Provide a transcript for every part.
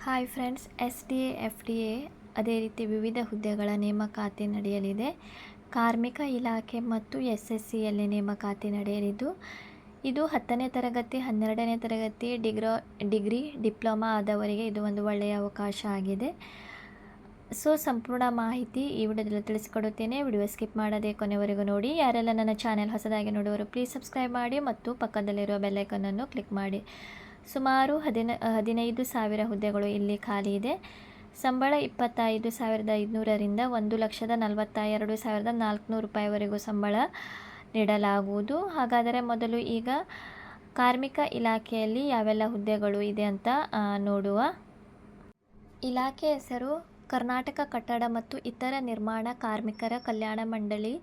Hi friends, SDA FDA ಅದೇ ರೀತಿ ವಿವಿಧ ಹುದ್ದೆಗಳ ನೇಮಕಾತಿ ನಡೆಯಲಿದೆ. ಕಾರ್ಮಿಕ ಇಲಾಖೆ ಮತ್ತು SSCಯಲ್ಲಿ ನೇಮಕಾತಿ ನಡೆಯಲಿದ್ದು, ಇದು 10ನೇ ತರಗತಿ 12ನೇ ತರಗತಿ ಡಿಗ್ರಿ ಡಿಪ್ಲೊಮಾ ಆದವರಿಗೆ ಇದು ಒಂದು ಒಳ್ಳೆಯ ಅವಕಾಶ ಆಗಿದೆ. ಸಂಪೂರ್ಣ ಮಾಹಿತಿ ಈ ವಿಡಿಯೋದಲ್ಲಿ ತಿಳಿಸಿಕೊಡುತ್ತೇನೆ. ವಿಡಿಯೋ ಸ್ಕಿಪ್ ಮಾಡದೆ ಕೊನೆವರೆಗೂ ನೋಡಿ. ಯಾರೆಲ್ಲ ನನ್ನ ಚಾನೆಲ್ ಹೊಸದಾಗಿ ನೋಡುವವರು ಪ್ಲೀಸ್ ಸಬ್ಸ್ಕ್ರೈಬ್ ಮಾಡಿ ಮತ್ತು ಪಕ್ಕದಲ್ಲಿರುವ ಬೆಲ್ ಐಕಾನನ್ನು ಕ್ಲಿಕ್ ಮಾಡಿ. ಸುಮಾರು 15,000 ಹುದ್ದೆಗಳು ಇಲ್ಲಿ ಖಾಲಿ ಇದೆ. ಸಂಬಳ 25,500ರಿಂದ 1,42,400 ರೂಪಾಯಿವರೆಗೂ ಸಂಬಳ ನೀಡಲಾಗುವುದು. ಹಾಗಾದರೆ ಮೊದಲು ಈಗ ಕಾರ್ಮಿಕ ಇಲಾಖೆಯಲ್ಲಿ ಯಾವೆಲ್ಲ ಹುದ್ದೆಗಳು ಇದೆ ಅಂತ ನೋಡುವ. ಇಲಾಖೆ ಹೆಸರು ಕರ್ನಾಟಕ ಕಟ್ಟಡ ಮತ್ತು ಇತರ ನಿರ್ಮಾಣ ಕಾರ್ಮಿಕರ ಕಲ್ಯಾಣ ಮಂಡಳಿ.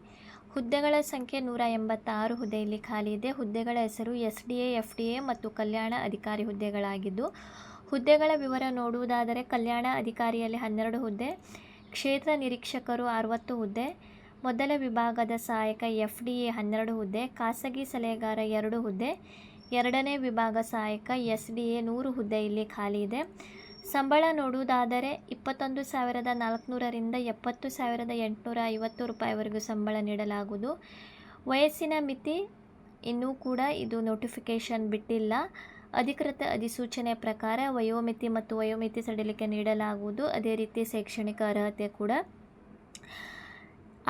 ಹುದ್ದೆಗಳ ಸಂಖ್ಯೆ 186 ಹುದ್ದೆ ಇಲ್ಲಿ ಖಾಲಿ ಇದೆ. ಹುದ್ದೆಗಳ ಹೆಸರು SDA FDA ಮತ್ತು ಕಲ್ಯಾಣ ಅಧಿಕಾರಿ ಹುದ್ದೆಗಳಾಗಿದ್ದು, ಹುದ್ದೆಗಳ ವಿವರ ನೋಡುವುದಾದರೆ ಕಲ್ಯಾಣ ಅಧಿಕಾರಿಯಲ್ಲಿ 12 ಹುದ್ದೆ, ಕ್ಷೇತ್ರ ನಿರೀಕ್ಷಕರು 60 ಹುದ್ದೆ, ಮೊದಲ ವಿಭಾಗದ ಸಹಾಯಕ FDA 12 ಹುದ್ದೆ, ಖಾಸಗಿ ಸಲಹೆಗಾರ 2 ಹುದ್ದೆ, ಎರಡನೇ ವಿಭಾಗ ಸಹಾಯಕ SDA 100 ಹುದ್ದೆ ಇಲ್ಲಿ ಖಾಲಿ ಇದೆ. ಸಂಬಳ ನೋಡುವುದಾದರೆ 21,400ರಿಂದ 70,850 ರೂಪಾಯಿವರೆಗೂ ಸಂಬಳ ನೀಡಲಾಗುವುದು. ವಯಸ್ಸಿನ ಮಿತಿ ಇನ್ನೂ ಕೂಡ ಇದು ನೋಟಿಫಿಕೇಷನ್ ಬಿಟ್ಟಿಲ್ಲ. ಅಧಿಕೃತ ಅಧಿಸೂಚನೆ ಪ್ರಕಾರ ವಯೋಮಿತಿ ಮತ್ತು ವಯೋಮಿತಿ ಸಡಿಲಿಕೆ ನೀಡಲಾಗುವುದು. ಅದೇ ರೀತಿ ಶೈಕ್ಷಣಿಕ ಅರ್ಹತೆ ಕೂಡ.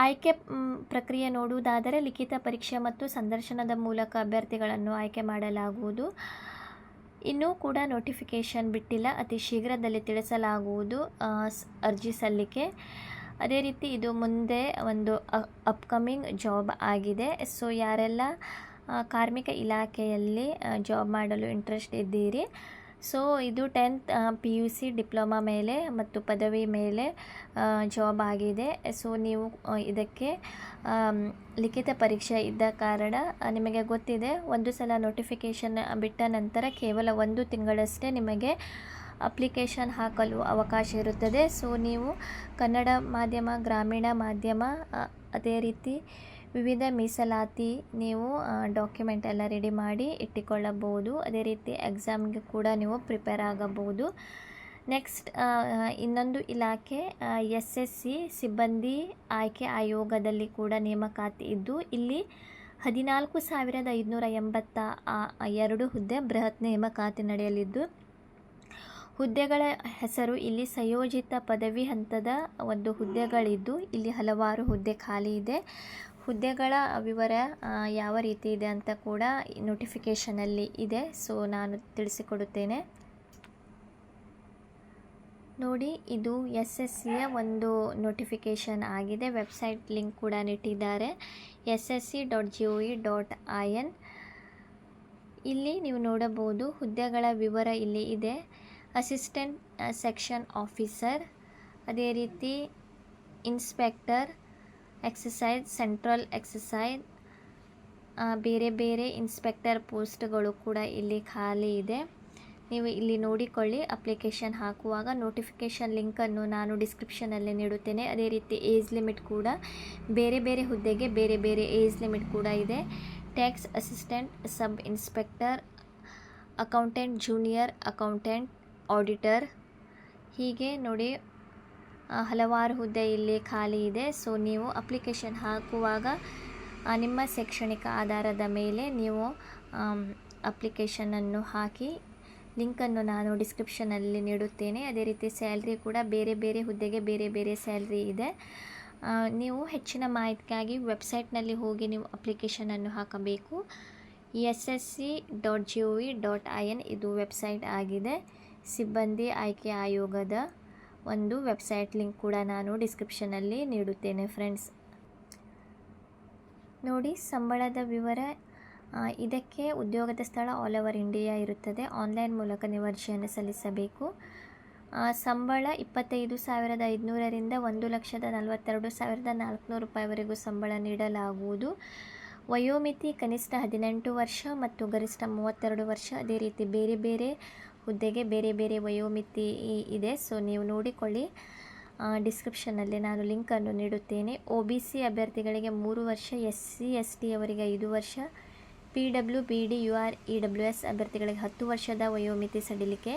ಆಯ್ಕೆ ಪ್ರಕ್ರಿಯೆ ನೋಡುವುದಾದರೆ ಲಿಖಿತ ಪರೀಕ್ಷೆ ಮತ್ತು ಸಂದರ್ಶನದ ಮೂಲಕ ಅಭ್ಯರ್ಥಿಗಳನ್ನು ಆಯ್ಕೆ ಮಾಡಲಾಗುವುದು. ಇನ್ನೂ ಕೂಡ ನೋಟಿಫಿಕೇಷನ್ ಬಿಟ್ಟಿಲ್ಲ. ಅತಿ ಶೀಘ್ರದಲ್ಲಿ ತಿಳಿಸಲಾಗುವುದು ಅರ್ಜಿ ಸಲ್ಲಿಕೆ. ಅದೇ ರೀತಿ ಇದು ಮುಂದೆ ಒಂದು ಅಪ್ಕಮಿಂಗ್ ಜಾಬ್ ಆಗಿದೆ. ಯಾರೆಲ್ಲ ಕಾರ್ಮಿಕ ಇಲಾಖೆಯಲ್ಲಿ ಜಾಬ್ ಮಾಡಲು ಇಂಟ್ರೆಸ್ಟ್ ಇದ್ದೀರಿ, ಇದು 10th PUC ಡಿಪ್ಲೊಮಾ ಮೇಲೆ ಮತ್ತು ಪದವಿ ಮೇಲೆ ಜಾಬ್ ಆಗಿದೆ. ನೀವು ಇದಕ್ಕೆ ಲಿಖಿತ ಪರೀಕ್ಷೆ ಇದ್ದ ಕಾರಣ ನಿಮಗೆ ಗೊತ್ತಿದೆ, ಒಂದು ಸಲ ನೋಟಿಫಿಕೇಷನ್ ಬಿಟ್ಟ ನಂತರ ಕೇವಲ 1 ತಿಂಗಳಷ್ಟೇ ನಿಮಗೆ ಅಪ್ಲಿಕೇಶನ್ ಹಾಕಲು ಅವಕಾಶ ಇರುತ್ತದೆ. ನೀವು ಕನ್ನಡ ಮಾಧ್ಯಮ, ಗ್ರಾಮೀಣ ಮಾಧ್ಯಮ, ಅದೇ ರೀತಿ ವಿವಿಧ ಮೀಸಲಾತಿ ನೀವು ಡಾಕ್ಯುಮೆಂಟ್ ಎಲ್ಲ ರೆಡಿ ಮಾಡಿ ಇಟ್ಟುಕೊಳ್ಳಬಹುದು. ಅದೇ ರೀತಿ ಎಕ್ಸಾಮ್ಗೆ ಕೂಡ ನೀವು ಪ್ರಿಪೇರ್ ಆಗಬಹುದು. ನೆಕ್ಸ್ಟ್ ಇನ್ನೊಂದು ಇಲಾಖೆ SSC ಸಿಬ್ಬಂದಿ ಆಯ್ಕೆ ಆಯೋಗದಲ್ಲಿ ಕೂಡ ನೇಮಕಾತಿ ಇದ್ದು, ಇಲ್ಲಿ 14,582 ಹುದ್ದೆ ಬೃಹತ್ ನೇಮಕಾತಿ ನಡೆಯಲಿದ್ದು, ಹುದ್ದೆಗಳ ಹೆಸರು ಇಲ್ಲಿ ಸಂಯೋಜಿತ ಪದವಿ ಹಂತದ ಒಂದು ಹುದ್ದೆಗಳಿದ್ದು, ಇಲ್ಲಿ ಹಲವಾರು ಹುದ್ದೆ ಖಾಲಿ ಇದೆ. ಹುದ್ದೆಗಳ ವಿವರ ಯಾವ ರೀತಿ ಇದೆ ಅಂತ ಕೂಡ ನೋಟಿಫಿಕೇಷನಲ್ಲಿ ಇದೆ. ನಾನು ತಿಳಿಸಿಕೊಡುತ್ತೇನೆ ನೋಡಿ. ಇದು SSCಯ ಒಂದು ನೋಟಿಫಿಕೇಷನ್ ಆಗಿದೆ. ವೆಬ್ಸೈಟ್ ಲಿಂಕ್ ಕೂಡ ನೀಟ್ಟಿದ್ದಾರೆ, ssc.gov.in. ಇಲ್ಲಿ ನೀವು ನೋಡಬಹುದು ಹುದ್ದೆಗಳ ವಿವರ ಇಲ್ಲಿ ಇದೆ. ಅಸಿಸ್ಟೆಂಟ್ ಸೆಕ್ಷನ್ ಆಫೀಸರ್, ಅದೇ ರೀತಿ ಇನ್ಸ್ಪೆಕ್ಟರ್ ಎಕ್ಸಸೈಸ್, ಸೆಂಟ್ರಲ್ ಎಕ್ಸಸೈಸ್, ಬೇರೆ ಬೇರೆ ಇನ್ಸ್ಪೆಕ್ಟರ್ ಪೋಸ್ಟ್ಗಳು ಕೂಡ ಇಲ್ಲಿ ಖಾಲಿ ಇದೆ. ನೀವು ಇಲ್ಲಿ ನೋಡಿಕೊಳ್ಳಿ. ಅಪ್ಲಿಕೇಶನ್ ಹಾಕುವಾಗ ನೋಟಿಫಿಕೇಷನ್ ಲಿಂಕನ್ನು ನಾನು ಡಿಸ್ಕ್ರಿಪ್ಷನಲ್ಲಿ ನೀಡುತ್ತೇನೆ. ಅದೇ ರೀತಿ ಏಜ್ ಲಿಮಿಟ್ ಕೂಡ ಬೇರೆ ಬೇರೆ ಹುದ್ದೆಗೆ ಬೇರೆ ಬೇರೆ ಏಜ್ ಲಿಮಿಟ್ ಕೂಡ ಇದೆ. Tax assistant, sub inspector, accountant, junior accountant, auditor, ಹೀಗೆ ನೋಡಿ ಹಲವಾರು ಹುದ್ದೆ ಇಲ್ಲಿ ಖಾಲಿ ಇದೆ. ನೀವು ಅಪ್ಲಿಕೇಶನ್ ಹಾಕುವಾಗ ನಿಮ್ಮ ಶೈಕ್ಷಣಿಕ ಆಧಾರದ ಮೇಲೆ ನೀವು ಅಪ್ಲಿಕೇಶನನ್ನು ಹಾಕಿ. ಲಿಂಕನ್ನು ನಾನು ಡಿಸ್ಕ್ರಿಪ್ಷನಲ್ಲಿ ನೀಡುತ್ತೇನೆ. ಅದೇ ರೀತಿ ಸ್ಯಾಲ್ರಿ ಕೂಡ ಬೇರೆ ಬೇರೆ ಹುದ್ದೆಗೆ ಬೇರೆ ಬೇರೆ ಸ್ಯಾಲ್ರಿ ಇದೆ. ನೀವು ಹೆಚ್ಚಿನ ಮಾಹಿತಿಗಾಗಿ ವೆಬ್ಸೈಟ್ನಲ್ಲಿ ಹೋಗಿ ನೀವು ಅಪ್ಲಿಕೇಶನನ್ನು ಹಾಕಬೇಕು. ssc.gov.in ಇದು ವೆಬ್ಸೈಟ್ ಆಗಿದೆ. ಸಿಬ್ಬಂದಿ ಆಯ್ಕೆ ಆಯೋಗದ ಒಂದು ವೆಬ್ಸೈಟ್ ಲಿಂಕ್ ಕೂಡ ನಾನು ಡಿಸ್ಕ್ರಿಪ್ಷನಲ್ಲಿ ನೀಡುತ್ತೇನೆ ಫ್ರೆಂಡ್ಸ್. ನೋಡಿ ಸಂಬಳದ ವಿವರ. ಇದಕ್ಕೆ ಉದ್ಯೋಗದ ಸ್ಥಳ ಆಲ್ ಓವರ್ ಇಂಡಿಯಾ ಇರುತ್ತದೆ. ಆನ್ಲೈನ್ ಮೂಲಕ ನೀವು ಅರ್ಜಿಯನ್ನು ಸಲ್ಲಿಸಬೇಕು. ಸಂಬಳ 25,500ರಿಂದ 1,42,400 ರೂಪಾಯಿವರೆಗೂ ಸಂಬಳ ನೀಡಲಾಗುವುದು. ವಯೋಮಿತಿ ಕನಿಷ್ಠ 18 ವರ್ಷ ಮತ್ತು ಗರಿಷ್ಠ 32 ವರ್ಷ. ಅದೇ ರೀತಿ ಬೇರೆ ಬೇರೆ ಹುದ್ದೆಗೆ ಬೇರೆ ಬೇರೆ ವಯೋಮಿತಿ ಇದೆ. ನೀವು ನೋಡಿಕೊಳ್ಳಿ. ಡಿಸ್ಕ್ರಿಪ್ಷನ್ನಲ್ಲಿ ನಾನು ಲಿಂಕನ್ನು ನೀಡುತ್ತೇನೆ. OBC ಅಭ್ಯರ್ಥಿಗಳಿಗೆ 3 ವರ್ಷ, SC ST ಅವರಿಗೆ 5 ವರ್ಷ, PWBD UR EWS ಅಭ್ಯರ್ಥಿಗಳಿಗೆ 10 ವರ್ಷದ ವಯೋಮಿತಿ ಸಡಿಲಿಕೆ.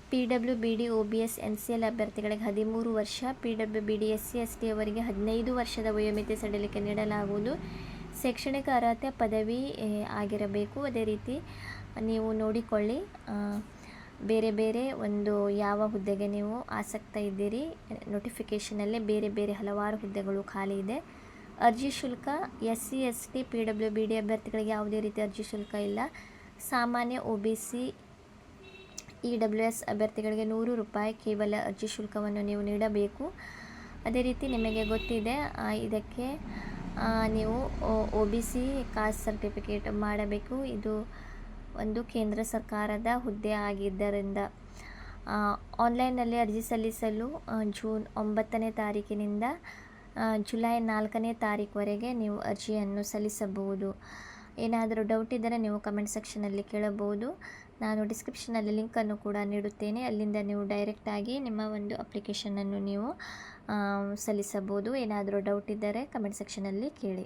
PWBD OBS NCL ಅಭ್ಯರ್ಥಿಗಳಿಗೆ 13 ವರ್ಷ, PWBD SC ST ಅವರಿಗೆ 15 ವರ್ಷದ ವಯೋಮಿತಿ ಸಡಿಲಿಕೆ ನೀಡಲಾಗುವುದು. ಶೈಕ್ಷಣಿಕ ಅರ್ಹತೆ ಪದವಿ ಆಗಿರಬೇಕು. ಅದೇ ರೀತಿ ನೀವು ನೋಡಿಕೊಳ್ಳಿ ಬೇರೆ ಬೇರೆ ಒಂದು ಯಾವ ಹುದ್ದೆಗೆ ನೀವು ಆಸಕ್ತ ಇದ್ದೀರಿ. ನೋಟಿಫಿಕೇಷನಲ್ಲಿ ಬೇರೆ ಬೇರೆ ಹಲವಾರು ಹುದ್ದೆಗಳು ಖಾಲಿ ಇದೆ. ಅರ್ಜಿ ಶುಲ್ಕ SC ST PWBD ಅಭ್ಯರ್ಥಿಗಳಿಗೆ ಯಾವುದೇ ರೀತಿ ಅರ್ಜಿ ಶುಲ್ಕ ಇಲ್ಲ. ಸಾಮಾನ್ಯ OBC EWS ಅಭ್ಯರ್ಥಿಗಳಿಗೆ 100 ರೂಪಾಯಿ ಕೇವಲ ಅರ್ಜಿ ಶುಲ್ಕವನ್ನು ನೀವು ನೀಡಬೇಕು. ಅದೇ ರೀತಿ ನಿಮಗೆ ಗೊತ್ತಿದೆ ಇದಕ್ಕೆ ನೀವು OBC ಕಾಸ್ಟ್ ಸರ್ಟಿಫಿಕೇಟ್ ಮಾಡಬೇಕು. ಇದು ಒಂದು ಕೇಂದ್ರ ಸರ್ಕಾರದ ಹುದ್ದೆ ಆಗಿದ್ದರಿಂದ ಆನ್ಲೈನ್ನಲ್ಲಿ ಅರ್ಜಿ ಸಲ್ಲಿಸಲು ಜೂನ್ 9ನೇ ತಾರೀಕಿನಿಂದ ಜುಲೈ 4ನೇ ತಾರೀಕುವರೆಗೆ ನೀವು ಅರ್ಜಿಯನ್ನು ಸಲ್ಲಿಸಬಹುದು. ಏನಾದರೂ ಡೌಟ್ ಇದ್ದರೆ ನೀವು ಕಮೆಂಟ್ ಸೆಕ್ಷನಲ್ಲಿ ಕೇಳಬಹುದು. ನಾನು ಡಿಸ್ಕ್ರಿಪ್ಷನಲ್ಲಿ ಲಿಂಕನ್ನು ಕೂಡ ನೀಡುತ್ತೇನೆ. ಅಲ್ಲಿಂದ ನೀವು ಡೈರೆಕ್ಟಾಗಿ ನಿಮ್ಮ ಒಂದು ಅಪ್ಲಿಕೇಶನನ್ನು ನೀವು ಸಲ್ಲಿಸಬಹುದು. ಏನಾದರೂ ಡೌಟ್ ಇದ್ದರೆ ಕಮೆಂಟ್ ಸೆಕ್ಷನಲ್ಲಿ ಕೇಳಿ.